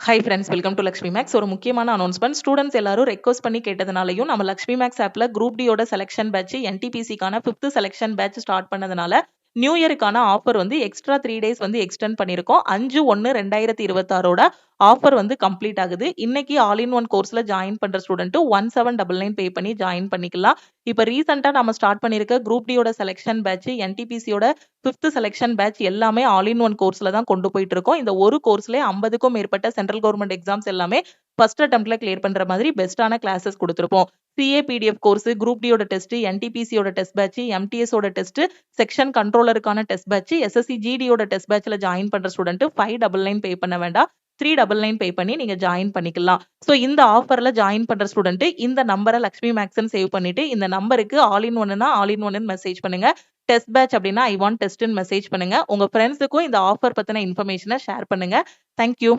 High friends, welcome to Lakshmi maths. ஒரு முக்கியமான announcement. Students எல்லாரும் ரெக்வஸ்ட் பண்ணி கேட்டதுனாலையும் நம்ம லக்ஷ்மி மேக்ஸ் ஆப்ல குரூப் டியோட செலக்ஷன் பேட்ச் என்டிபிசிக்கான 5th செலக்ஷன் பேட்ச் ஸ்டார்ட் பண்ணதுனால நியூ இயருக்கான ஆஃபர் வந்து எக்ஸ்ட்ரா 3 டேஸ் வந்து எக்ஸ்டெண்ட் பண்ணியிருக்கோம். 5/1/2026 ஆஃபர் வந்து கம்ப்ளீட் ஆகுது. இன்னைக்கு ஆல் இன் ஒன் கோர்ஸ்ல ஜாயின் பண்ற ஸ்டூடெண்ட் 1799 பே பண்ணி ஜாயின் பண்ணிக்கலாம். இப்போ ரீசெண்டா நம்ம ஸ்டார்ட் பண்ணிருக்க குரூப் டியோட செலக்ஷன் பேட்ச் என்டிபிசியோட 5th செலக்ஷன் பேட்ச் எல்லாமே ஆல் இன் ஒன் கோர்ஸ்ல தான் கொண்டு போயிட்டு இருக்கோம். இந்த ஒரு கோர்ஸ்ல 50க்கும் மேற்பட்ட சென்ட்ரல் கவர்மெண்ட் எக்ஸாம்ஸ் எல்லாமே ஃபர்ஸ்ட் அட்டெம்ப்ட்ல கிளியர் பண்ற மாதிரி பெஸ்டான கிளாஸஸ் கொடுத்துருப்போம். சிஏ பிடிஎஃப் கோர்ஸ், குரூப் டியோட டெஸ்ட், என்டிபிசியோட டெஸ்ட் பேட்ச், எம்டிஎஸோட டெஸ்ட், செக்ஷன் கண்ட்ரோலருக்கான டெஸ்ட் பேட்ச், எஸ்எஸ்சி ஜிடியோட டெஸ்ட் பேட்ச்ல ஜாயின் பண்ற ஸ்டூடெண்ட் 599 பே பண்ண வேண்டாம், 399 பே பண்ணி நீங்க ஜாயின் பண்ணிக்கலாம். ஸோ இந்த ஆஃபர்ல ஜாயின் பண்ற ஸ்டூடெண்ட் இந்த நம்பரை லக்ஷ்மி மேக்ஸ்ன்னு சேவ் பண்ணிட்டு இந்த நம்பருக்கு ஆல் இன் ஒன்னுனா ஆல் இன் ஒன்னு மெசேஜ் பண்ணுங்க. டெஸ்ட் பேட்ச் அப்படின்னா ஐ வாண்ட் டெஸ்ட்னு மெசேஜ் பண்ணுங்க. உங்க ஃப்ரெண்ட்ஸுக்கும் இந்த ஆஃபர் பத்தின இன்ஃபர்மேஷனை ஷேர் பண்ணுங்க. தேங்க்யூ.